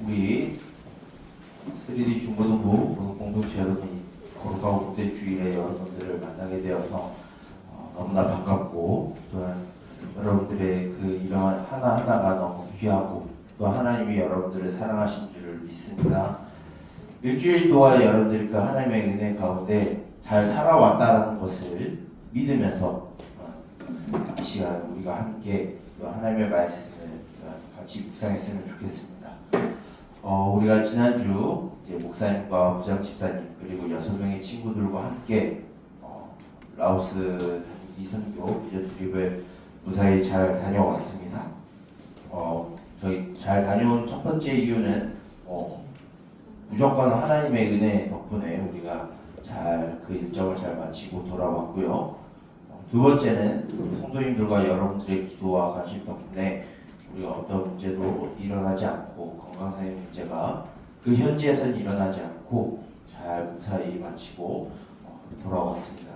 우리 3D 중고등부 공동체 여러분이 거룩하고 복된 주일에 여러분들을 만나게 되어서 너무나 반갑고, 또한 여러분들의 그 이런 하나하나가 너무 귀하고, 또 하나님이 여러분들을 사랑하신 줄을 믿습니다. 일주일 동안 여러분들이 그 하나님의 은혜 가운데 잘 살아왔다라는 것을 믿으면서 이 시간 우리가 함께 또 하나님의 말씀을 같이 묵상했으면 좋겠습니다. 우리가 지난주 이제 목사님과 부장 집사님 그리고 6명의 친구들과 함께 라오스 이선교 비전 트립을 무사히 잘 다녀왔습니다. 저희 잘 다녀온 첫 번째 이유는 무조건 하나님의 은혜 덕분에 우리가 잘 그 일정을 잘 마치고 돌아왔고요. 두 번째는 성도님들과 여러분들의 기도와 관심 덕분에 우리가 어떤 문제도 일어나지 않고, 건강상의 문제가 그 현지에서는 일어나지 않고 잘 무사히 마치고 돌아왔습니다.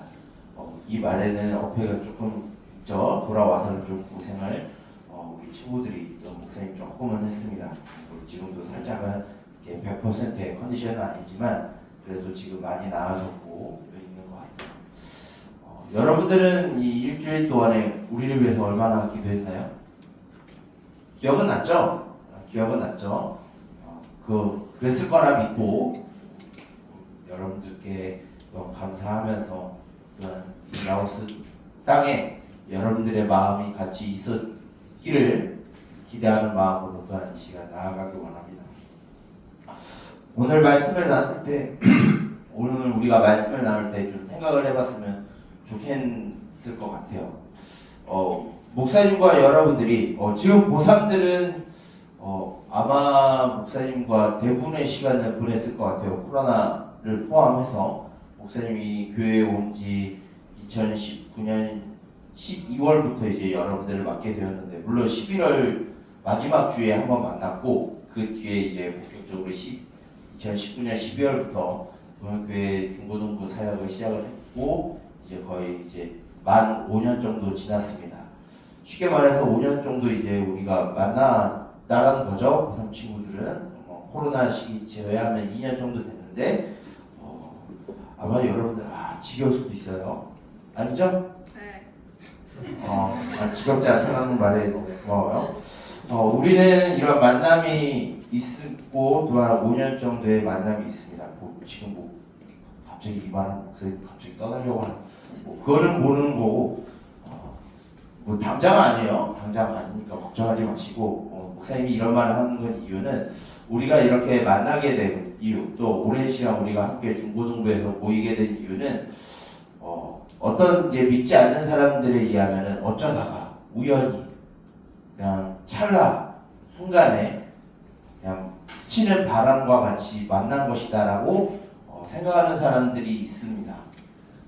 이 말에는 어폐가 조금 있죠. 돌아와서는 좀 고생을 우리 친구들이 또 목사님 조금은 했습니다. 지금도 살짝은 100%의 컨디션은 아니지만 그래도 지금 많이 나아졌고 있는 것 같아요. 여러분들은 이 일주일 동안에 우리를 위해서 얼마나 기도했나요? 기억은 났죠? 기억은 났죠? 그랬을 거라 믿고 여러분들께 감사하면서 또한 이 라오스 땅에 여러분들의 마음이 같이 있었기를 기대하는 마음으로 또한 이 시간 나아가기 원합니다. 오늘 말씀을 나눌 때 오늘 우리가 말씀을 나눌 때 좀 생각을 해봤으면 좋겠을 것 같아요. 목사님과 여러분들이 지금 고3들은 아마 목사님과 대부분의 시간을 보냈을 것 같아요. 코로나를 포함해서 목사님이 교회에 온 지 2019년 12월부터 이제 여러분들을 맡게 되었는데, 물론 11월 마지막 주에 한번 만났고 그 뒤에 이제 본격적으로 2019년 12월부터 동일교회 중고등부 사역을 시작을 했고 이제 거의 이제 만 5년 정도 지났습니다. 쉽게 말해서 5년 정도 이제 우리가 만났다라는 거죠. 고3 친구들은 코로나 시기 제외하면 2년 정도 됐는데 아마 여러분들 지겨울 수도 있어요. 아니죠? 네. 지겹지 않다는 말에 너무 고마워요. 우리는 이런 만남이 있고 또한 5년 정도의 만남이 있습니다. 지금 갑자기 이만 목사님 갑자기 떠나려고 하는 그거는 모르는 거고, 당장 아니에요. 당장 아니니까 걱정하지 마시고, 목사님이 이런 말을 하는 건 이유는 우리가 이렇게 만나게 된 이유, 또 오랜 시간 우리가 함께 중고등부에서 모이게 된 이유는 어떤 이제 믿지 않는 사람들에 의하면은 어쩌다가 우연히 그냥 찰나 순간에 그냥 스치는 바람과 같이 만난 것이다라고 생각하는 사람들이 있습니다.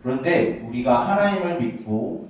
그런데 우리가 하나님을 믿고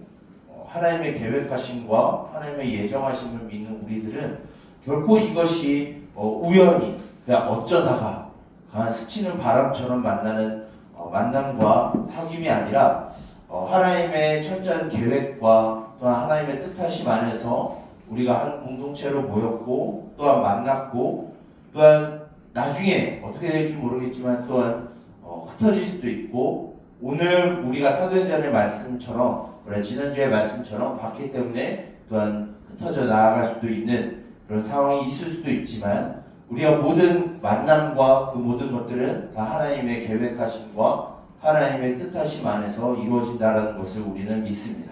하나님의 계획하심과 하나님의 예정하심을 믿는 우리들은 결코 이것이 우연히 그냥 어쩌다가 그냥 스치는 바람처럼 만나는 만남과 사귐이 아니라 하나님의 철저한 계획과 또한 하나님의 뜻하심 안에서 우리가 한 공동체로 모였고 또한 만났고, 또한 나중에 어떻게 될지 모르겠지만 또한 흩어질 수도 있고, 오늘 우리가 사도행전의 말씀처럼 지난주의 말씀처럼 봤기 때문에 또한 흩어져 나아갈 수도 있는 그런 상황이 있을 수도 있지만, 우리가 모든 만남과 그 모든 것들은 다 하나님의 계획하심과 하나님의 뜻하심 안에서 이루어진다는 것을 우리는 믿습니다.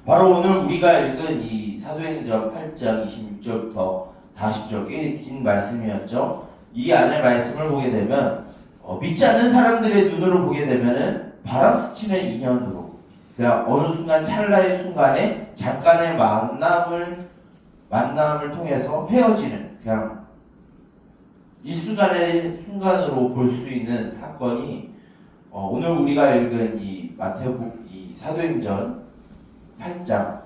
바로 오늘 우리가 읽은 이 사도행전 8장 26절부터 40절 꽤 긴 말씀이었죠. 이 안의 말씀을 보게 되면 믿지 않는 사람들의 눈으로 보게 되면은 바람 스치는 인연으로 그냥 어느 순간 찰나의 순간에 잠깐의 만남을 통해서 헤어지는, 그냥 일순간의 순간으로 볼 수 있는 사건이 오늘 우리가 읽은 이 마태복음 이 사도행전 8장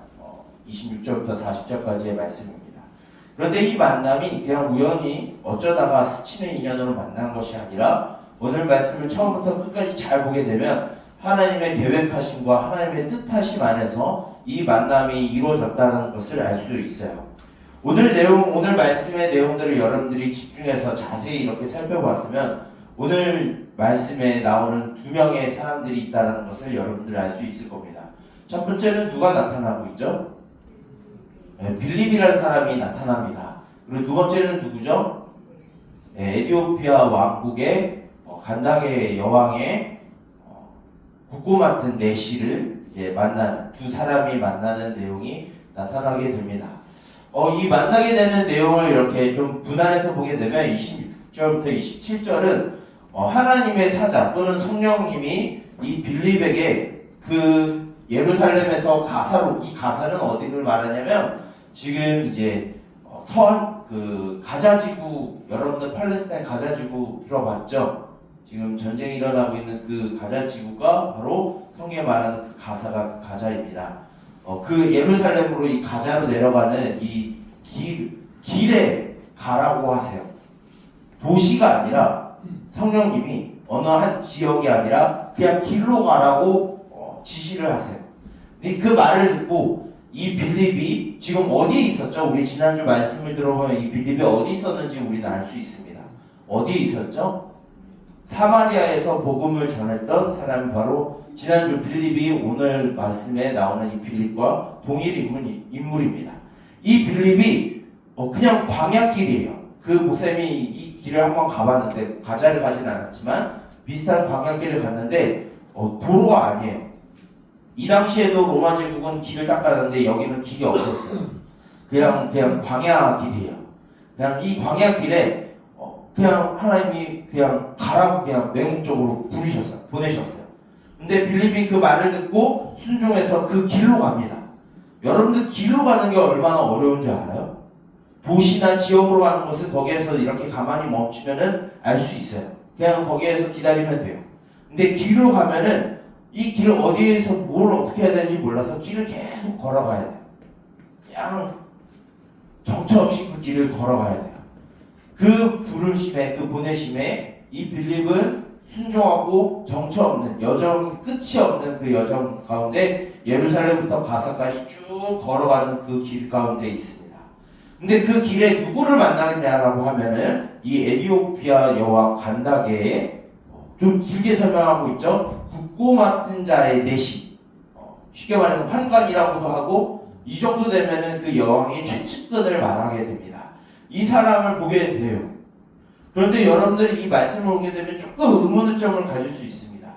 26절부터 40절까지의 말씀입니다. 그런데 이 만남이 그냥 우연히 어쩌다가 스치는 인연으로 만난 것이 아니라 오늘 말씀을 처음부터 끝까지 잘 보게 되면 하나님의 계획하심과 하나님의 뜻하심 안에서 이 만남이 이루어졌다는 것을 알 수 있어요. 오늘 말씀의 내용들을 여러분들이 집중해서 자세히 이렇게 살펴봤으면 오늘 말씀에 나오는 두 명의 사람들이 있다는 것을 여러분들 알 수 있을 겁니다. 첫 번째는 누가 나타나고 있죠? 네, 빌립이라는 사람이 나타납니다. 그리고 두 번째는 누구죠? 네, 에티오피아 왕국의 간다게 여왕의 국고 맡은 내시를 이제 만나는 두 사람이 만나는 내용이 나타나게 됩니다. 이 만나게 되는 내용을 이렇게 좀 분할해서 보게 되면 26절부터 27절은 하나님의 사자 또는 성령님이 이 빌립에게 그 예루살렘에서 가사로, 이 가사는 어디를 말하냐면 지금 이제 그 가자지구, 여러분들 팔레스타인 가자지구 들어봤죠? 지금 전쟁이 일어나고 있는 그 가자지구가 바로 성경에 말하는 그 가사가 그 가자입니다. 그 예루살렘으로 이 가자로 내려가는 이 길에 가라고 하세요. 도시가 아니라 성령님이 어느 한 지역이 아니라 그냥 길로 가라고 지시를 하세요. 근데 그 말을 듣고 이 빌립이 지금 어디에 있었죠? 우리 지난주 말씀을 들어보면 이 빌립이 어디 있었는지 우리는 알 수 있습니다. 어디에 있었죠? 사마리아에서 복음을 전했던 사람이 바로 지난주 빌립이 오늘 말씀에 나오는 이 빌립과 동일 인물입니다. 이 빌립이 그냥 광야길이에요. 그 모셈이 이 길을 한번 가봤는데 가자를 가진 않았지만 비슷한 광야길을 갔는데 도로가 아니에요. 이 당시에도 로마 제국은 길을 닦았는데 여기는 길이 없었어요. 그냥 광야길이에요. 그냥 이 광야길에 그냥 하나님이 그냥 가라고 그냥 맹목적으로 보내셨어요. 근데 빌립이 그 말을 듣고 순종해서 그 길로 갑니다. 여러분들 길로 가는 게 얼마나 어려운 줄 알아요? 도시나 지역으로 가는 것은 거기에서 이렇게 가만히 멈추면은 알 수 있어요. 그냥 거기에서 기다리면 돼요. 근데 길로 가면은 이 길 어디에서 뭘 어떻게 해야 되는지 몰라서 길을 계속 걸어가야 돼요. 그냥 정처 없이 그 길을 걸어가야 돼요. 그 부르심에, 그 보내심에 이 빌립은 순종하고 정처 없는 여정, 끝이 없는 그 여정 가운데 예루살렘부터 가사까지 쭉 걸어가는 그 길 가운데 있습니다. 근데 그 길에 누구를 만나겠냐라고 하면은 이 에티오피아 여왕 간다게의 좀 길게 설명하고 있죠. 국고 맡은 자의 내시, 쉽게 말해서 환관이라고도 하고 이 정도 되면은 그 여왕의 최측근을 말하게 됩니다. 이 사람을 보게 돼요. 그런데 여러분들이 이 말씀을 보게 되면 조금 의문점을 가질 수 있습니다.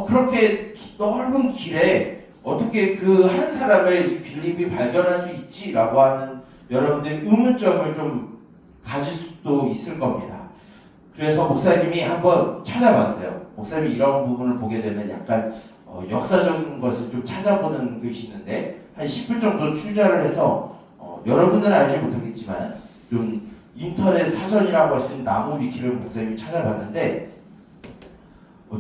그렇게 넓은 길에 어떻게 그 한 사람을 이 빌립이 발견할 수 있지라고 하는 여러분들이 의문점을 좀 가질 수도 있을 겁니다. 그래서 목사님이 한번 찾아봤어요. 목사님이 이런 부분을 보게 되면 약간 역사적인 것을 좀 찾아보는 것이 있는데 한 10분 정도 출자를 해서 여러분들은 알지 못하겠지만 좀 인터넷 사전이라고 할 수 있는 나무 위키를 목사님이 찾아봤는데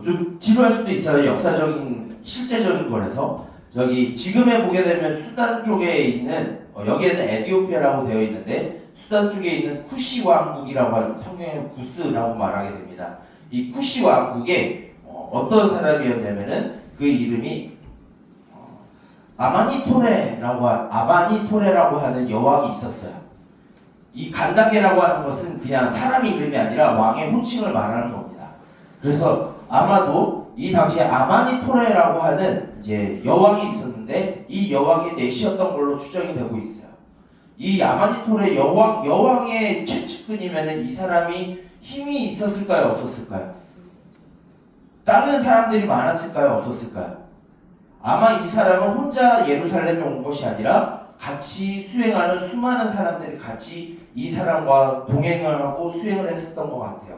좀 지루할 수도 있어요. 역사적인 실제적인 거라서 저기 지금에 보게 되면 수단 쪽에 있는 여기에는 에티오피아라고 되어 있는데 수단 쪽에 있는 쿠시 왕국이라고 하는 성경에 구스라고 말하게 됩니다. 이 쿠시 왕국에 어떤 사람이었냐면은 그 이름이 아바니토레라고 하는 여왕이 있었어요. 이 간다게라고 하는 것은 그냥 사람의 이름이 아니라 왕의 호칭을 말하는 겁니다. 그래서 아마도 이 당시에 아바니토레라고 하는 이제 여왕이 있었는데 이 여왕이 내시였던 걸로 추정이 되고 있어요. 이 아바니토레 여왕의 최측근이면은 이 사람이 힘이 있었을까요, 없었을까요? 다른 사람들이 많았을까요, 없었을까요? 아마 이 사람은 혼자 예루살렘에 온 것이 아니라 같이 수행하는 수많은 사람들이 같이 이 사람과 동행을 하고 수행을 했었던 것 같아요.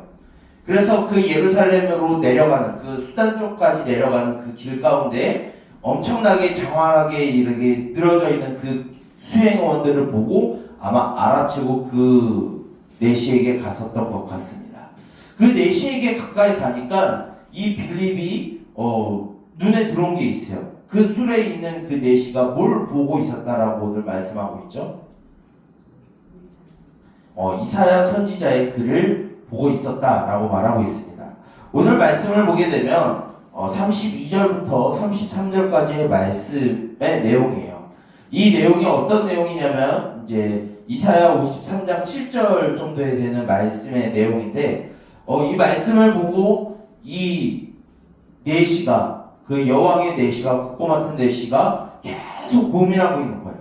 그래서 그 예루살렘으로 내려가는 그 수단 쪽까지 내려가는 그 길 가운데 엄청나게 장황하게 이렇게 늘어져 있는 그 수행원들을 보고 아마 알아채고 그 내시에게 갔었던 것 같습니다. 그 내시에게 가까이 가니까 이 빌립이 눈에 들어온 게 있어요. 그 술에 있는 그 내시가 뭘 보고 있었다라고 오늘 말씀하고 있죠. 이사야 선지자의 글을 보고 있었다라고 말하고 있습니다. 오늘 말씀을 보게 되면 32절부터 33절까지의 말씀의 내용이에요. 이 내용이 어떤 내용이냐면 이제 이사야 53장 7절 정도에 되는 말씀의 내용인데 이 말씀을 보고 이 내시가 그 여왕의 내시가 국고 맡은 내시가 계속 고민하고 있는 거예요.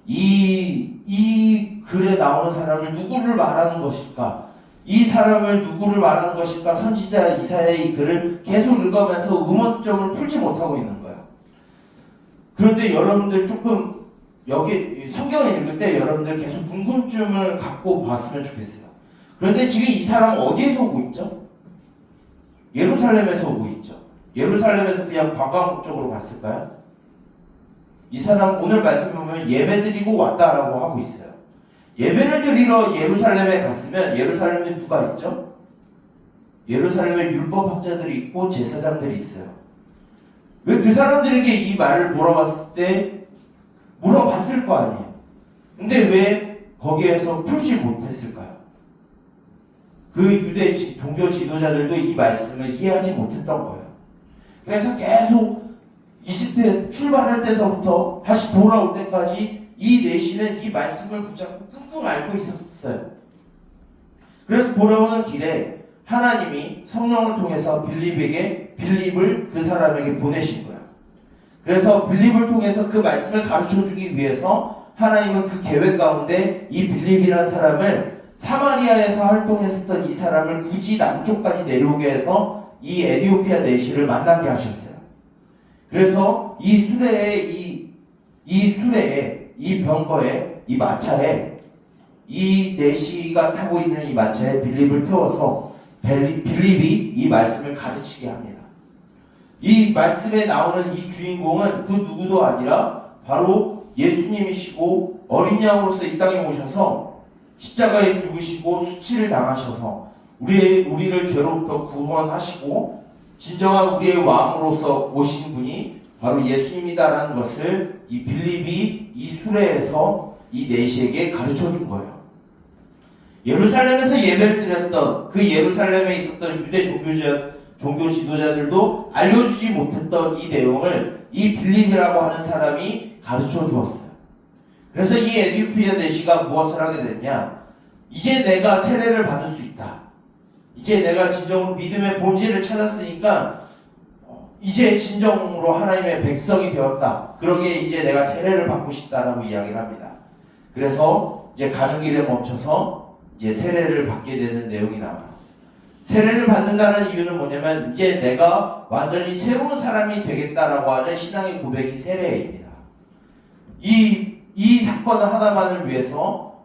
이 글에 나오는 사람을 누구를 말하는 것일까? 이 사람을 누구를 말하는 것일까? 선지자 이사야의 이 글을 계속 읽으면서 의문점을 풀지 못하고 있는 거예요. 그런데 여러분들 조금 여기 성경을 읽을 때 여러분들 계속 궁금증을 갖고 봤으면 좋겠어요. 그런데 지금 이 사람은 어디에서 오고 있죠? 예루살렘에서 오고 있죠. 예루살렘에서 그냥 관광 목적으로 갔을까요? 이 사람 오늘 말씀 보면 예배드리고 왔다라고 하고 있어요. 예배를 드리러 예루살렘에 갔으면 예루살렘에 누가 있죠? 예루살렘에 율법학자들이 있고 제사장들이 있어요. 왜 그 사람들에게 이 말을 물어봤을 거 아니에요. 근데 왜 거기에서 풀지 못했을까요? 그 유대 종교 지도자들도 이 말씀을 이해하지 못했던 거예요. 그래서 계속 이집트에서 출발할 때서부터 다시 돌아올 때까지 이 내시는 이 말씀을 붙잡고 끙끙 앓고 있었어요. 그래서 돌아오는 길에 하나님이 성령을 통해서 빌립을 그 사람에게 보내신 거예요. 그래서 빌립을 통해서 그 말씀을 가르쳐주기 위해서 하나님은 그 계획 가운데 이 빌립이라는 사람을 사마리아에서 활동했었던 이 사람을 굳이 남쪽까지 내려오게 해서 이 에디오피아 내시를 만나게 하셨어요. 그래서 이 수레에 이 병거에 이 마차에 이 내시가 타고 있는 이 마차에 빌립을 태워서 빌립이 이 말씀을 가르치게 합니다. 이 말씀에 나오는 이 주인공은 그 누구도 아니라 바로 예수님이시고 어린 양으로서 이 땅에 오셔서 십자가에 죽으시고 수치를 당하셔서 우리를 죄로부터 구원하시고 진정한 우리의 왕으로서 오신 분이 바로 예수님이다라는 것을 이 빌립이 이 수레에서 이 내시에게 가르쳐 준 거예요. 예루살렘에서 예배를 드렸던 그 예루살렘에 있었던 유대 종교 지도자들도 알려주지 못했던 이 내용을 이 빌립이라고 하는 사람이 가르쳐 주었어요. 그래서 이 에디오피아 내시가 무엇을 하게 됐냐? 이제 내가 세례를 받을 수 있다. 이제 내가 진정으로 믿음의 본질을 찾았으니까 이제 진정으로 하나님의 백성이 되었다. 그러기에 이제 내가 세례를 받고 싶다라고 이야기를 합니다. 그래서 이제 가는 길에 멈춰서 이제 세례를 받게 되는 내용이 나와요. 세례를 받는다는 이유는 뭐냐면 이제 내가 완전히 새로운 사람이 되겠다라고 하는 신앙의 고백이 세례입니다. 이 사건 하나만을 위해서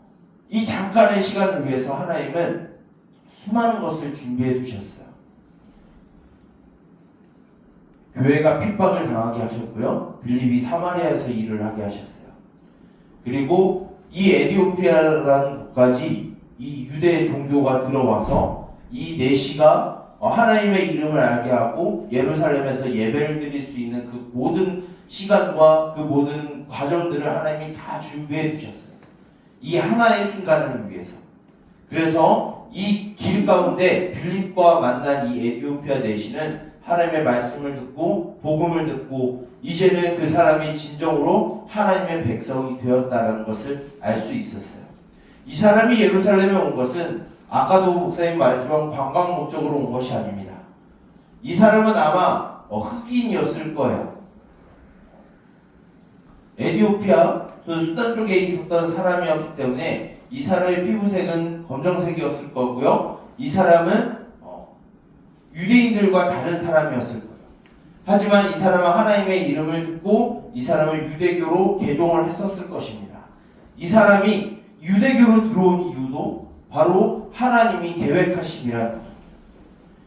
이 잠깐의 시간을 위해서 하나님은 수많은 것을 준비해 두셨어요. 교회가 핍박을 당하게 하셨고요. 빌립이 사마리아에서 일을 하게 하셨어요. 그리고 이 에디오피아라는 곳까지 이 유대 종교가 들어와서 이 내시가 하나님의 이름을 알게 하고 예루살렘에서 예배를 드릴 수 있는 그 모든 시간과 그 모든 과정들을 하나님이 다 준비해 두셨어요. 이 하나의 순간을 위해서. 그래서 이 길 가운데 빌립과 만난 이 에디오피아 내시는 하나님의 말씀을 듣고 복음을 듣고 이제는 그 사람이 진정으로 하나님의 백성이 되었다는 것을 알 수 있었어요. 이 사람이 예루살렘에 온 것은 아까도 목사님 말했지만 관광 목적으로 온 것이 아닙니다. 이 사람은 아마 흑인이었을 거예요. 에디오피아, 수단 쪽에 있었던 사람이었기 때문에 이 사람의 피부색은 검정색이었을 거고요. 이 사람은 유대인들과 다른 사람이었을 거예요. 하지만 이 사람은 하나님의 이름을 듣고 이 사람은 유대교로 개종을 했었을 것입니다. 이 사람이 유대교로 들어온 이유도 바로 하나님이 계획하심이라는 거죠.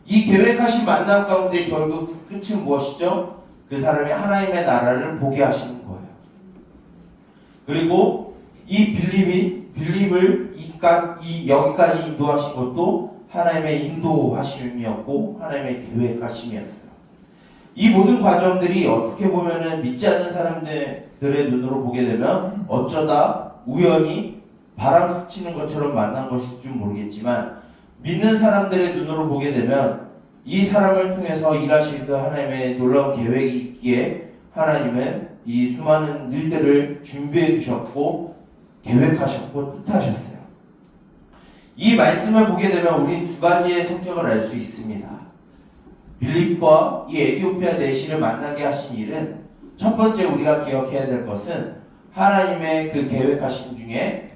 이 계획하신 만남 가운데 결국 끝은 무엇이죠? 그 사람이 하나님의 나라를 보게 하시는 거예요. 그리고 이 빌립을 여기까지 인도하신 것도 하나님의 인도하심이었고 하나님의 계획하심이었어요. 이 모든 과정들이 어떻게 보면은 믿지 않는 사람들의 눈으로 보게 되면 어쩌다 우연히 바람 스치는 것처럼 만난 것일 줄 모르겠지만 믿는 사람들의 눈으로 보게 되면 이 사람을 통해서 일하실 그 하나님의 놀라운 계획이 있기에 하나님은 이 수많은 일들을 준비해 주셨고 계획하셨고 뜻하셨어요. 이 말씀을 보게 되면 우린 두 가지의 성격을 알 수 있습니다. 빌립과 이 에디오피아 내시를 만나게 하신 일은 첫 번째 우리가 기억해야 될 것은 하나님의 그 계획하신 중에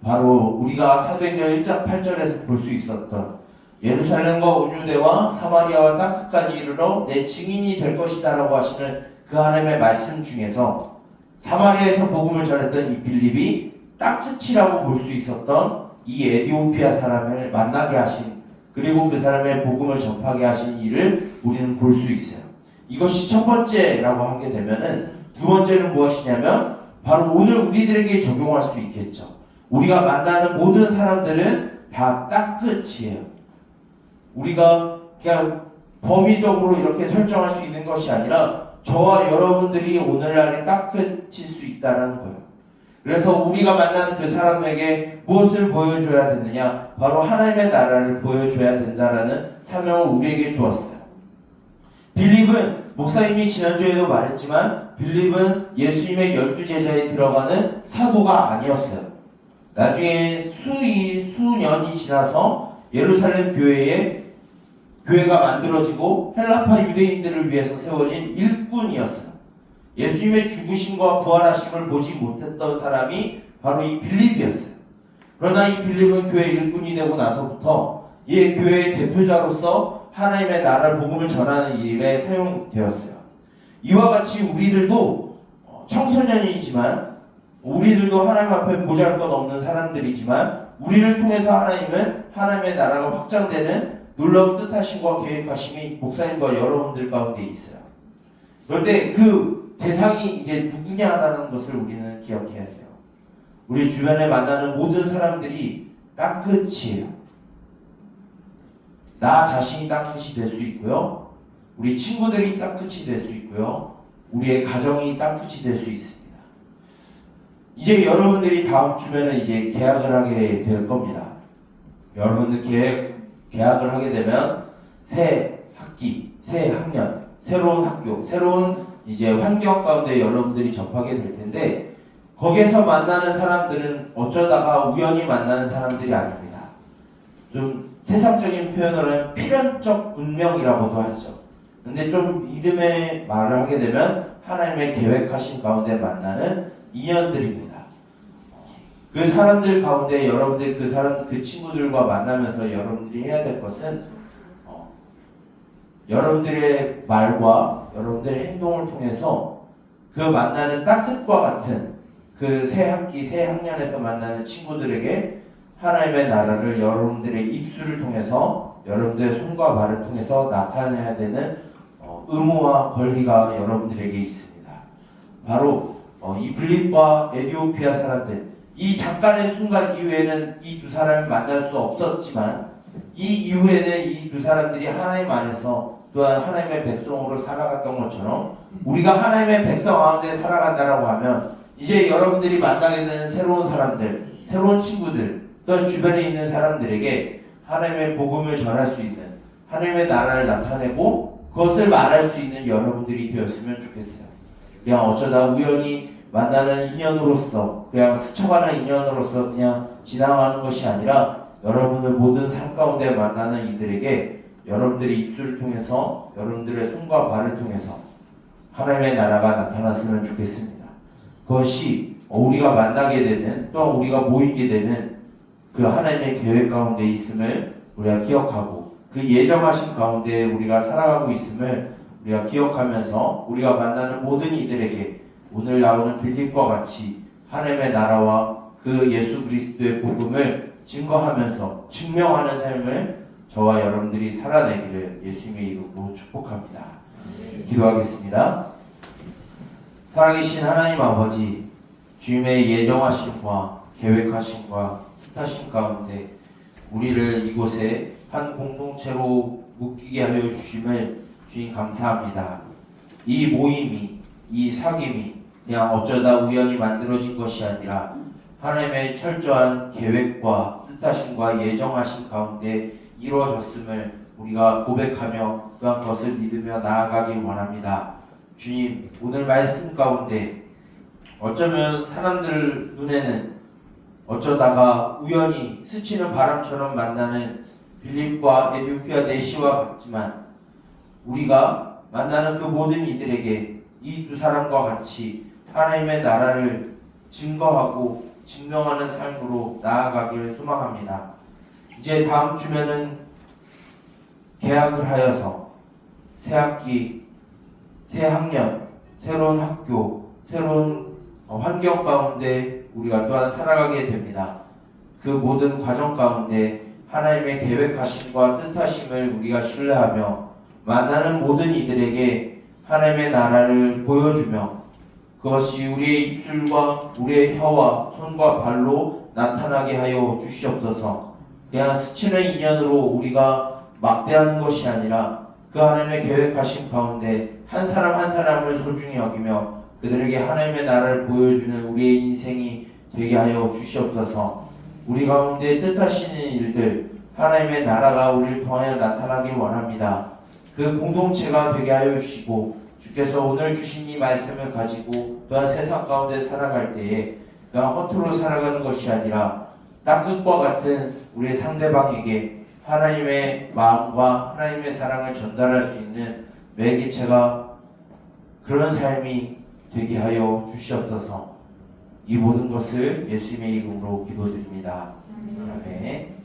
바로 우리가 사도행전 1장 8절에서 볼 수 있었던 예루살렘과 온유대와 사마리아와 땅끝까지 이르러 내 증인이 될 것이다 라고 하시는 그 하나님의 말씀 중에서 사마리아에서 복음을 전했던 이 빌립이 땅끝이라고 볼 수 있었던 이 에디오피아 사람을 만나게 하신, 그리고 그 사람의 복음을 전파하게 하신 일을 우리는 볼 수 있어요. 이것이 첫 번째라고 하게 되면은, 두 번째는 무엇이냐면 바로 오늘 우리들에게 적용할 수 있겠죠. 우리가 만나는 모든 사람들은 다 땅끝이에요. 우리가 그냥 범위적으로 이렇게 설정할 수 있는 것이 아니라 저와 여러분들이 오늘날의 땅끝일 수 있다는 거예요. 그래서 우리가 만나는 그 사람에게 무엇을 보여줘야 되느냐? 바로 하나님의 나라를 보여줘야 된다라는 사명을 우리에게 주었어요. 빌립은, 목사님이 지난주에도 말했지만 빌립은 예수님의 12제자에 들어가는 사도가 아니었어요. 나중에 수년이 지나서 예루살렘 교회가 만들어지고 헬라파 유대인들을 위해서 세워진 일꾼이었어요. 예수님의 죽으심과 부활하심을 보지 못했던 사람이 바로 이 빌립이었어요. 그러나 이 빌립은 교회 일꾼이 되고 나서부터 이 교회의 대표자로서 하나님의 나라를 복음을 전하는 일에 사용되었어요. 이와 같이 우리들도 청소년이지만, 우리들도 하나님 앞에 보잘것없는 사람들이지만, 우리를 통해서 하나님은 하나님의 나라가 확장되는 놀라운 뜻하심과 계획하심이 목사님과 여러분들 가운데 있어요. 그런데 그 대상이 이제 누구냐라는 것을 우리는 기억해야 돼요. 우리 주변에 만나는 모든 사람들이 땅끝이에요. 나 자신이 땅끝이 될 수 있고요. 우리 친구들이 땅끝이 될 수 있고요. 우리의 가정이 땅끝이 될 수 있습니다. 이제 여러분들이 다음 주면은 이제 계약을 하게 될 겁니다. 여러분들 계약을 하게 되면 새 학기, 새 학년, 새로운 학교, 새로운 이제 환경 가운데 여러분들이 접하게 될 텐데, 거기에서 만나는 사람들은 어쩌다가 우연히 만나는 사람들이 아닙니다. 좀 세상적인 표현으로 하면 필연적 운명이라고도 하죠. 근데 좀 믿음의 말을 하게 되면 하나님의 계획하신 가운데 만나는 인연들입니다. 그 사람들 가운데 여러분들 그 친구들과 만나면서 여러분들이 해야 될 것은 여러분들의 말과 여러분들의 행동을 통해서 그 만나는 땅끝과 같은 그 새 학기, 새 학년에서 만나는 친구들에게 하나님의 나라를 여러분들의 입술을 통해서, 여러분들의 손과 발을 통해서 나타내야 되는 의무와 권리가 여러분들에게 있습니다. 바로 이 빌립과 에디오피아 사람들, 이 잠깐의 순간 이후에는 이 두 사람을 만날 수 없었지만, 이 이후에는 이 두 사람들이 하나님 안에서 또한 하나님의 백성으로 살아갔던 것처럼 우리가 하나님의 백성 가운데 살아간다라고 하면 이제 여러분들이 만나게 되는 새로운 사람들, 새로운 친구들, 또한 주변에 있는 사람들에게 하나님의 복음을 전할 수 있는, 하나님의 나라를 나타내고 그것을 말할 수 있는 여러분들이 되었으면 좋겠어요. 그냥 어쩌다 우연히 만나는 인연으로서, 그냥 스쳐가는 인연으로서 그냥 지나가는 것이 아니라 여러분의 모든 삶 가운데 만나는 이들에게 여러분들의 입술을 통해서, 여러분들의 손과 발을 통해서 하나님의 나라가 나타났으면 좋겠습니다. 그것이 우리가 만나게 되는, 또 우리가 모이게 되는 그 하나님의 계획 가운데 있음을 우리가 기억하고, 그 예정하신 가운데 우리가 살아가고 있음을 우리가 기억하면서 우리가 만나는 모든 이들에게 오늘 나오는 빌립과 같이 하나님의 나라와 그 예수 그리스도의 복음을 증거하면서 증명하는 삶을 저와 여러분들이 살아내기를 예수님의 이름으로 축복합니다. 기도하겠습니다. 살아계신 하나님 아버지, 주님의 예정하심과 계획하심과 뜻하심 가운데 우리를 이곳에 한 공동체로 묶이게 하여 주심을 주님 감사합니다. 이 모임이, 이 사귐이 그냥 어쩌다 우연히 만들어진 것이 아니라 하나님의 철저한 계획과 뜻하심과 예정하심 가운데 이루어졌음을 우리가 고백하며 또한 그것을 믿으며 나아가길 원합니다. 주님, 오늘 말씀 가운데 어쩌면 사람들 눈에는 어쩌다가 우연히 스치는 바람처럼 만나는 빌립과 에디오피아 내시와 같지만 우리가 만나는 그 모든 이들에게 이 두 사람과 같이 하나님의 나라를 증거하고 증명하는 삶으로 나아가기를 소망합니다. 이제 다음 주면은 개학을 하여서 새 학기, 새 학년, 새로운 학교, 새로운 환경 가운데 우리가 또한 살아가게 됩니다. 그 모든 과정 가운데 하나님의 계획하심과 뜻하심을 우리가 신뢰하며 만나는 모든 이들에게 하나님의 나라를 보여주며 그것이 우리의 입술과 우리의 혀와 손과 발로 나타나게 하여 주시옵소서. 그냥 스치는 인연으로 우리가 막대하는 것이 아니라 그 하나님의 계획하신 가운데 한 사람 한 사람을 소중히 여기며 그들에게 하나님의 나라를 보여주는 우리의 인생이 되게 하여 주시옵소서. 우리 가운데 뜻하시는 일들 하나님의 나라가 우리를 통하여 나타나길 원합니다. 그 공동체가 되게 하여 주시고 주께서 오늘 주신 이 말씀을 가지고 또한 세상 가운데 살아갈 때에 그냥 허투루 살아가는 것이 아니라 땅끝과 같은 우리의 상대방에게 하나님의 마음과 하나님의 사랑을 전달할 수 있는 매개체가 그런 삶이 되게 하여 주시옵소서. 이 모든 것을 예수님의 이름으로 기도드립니다. 아멘.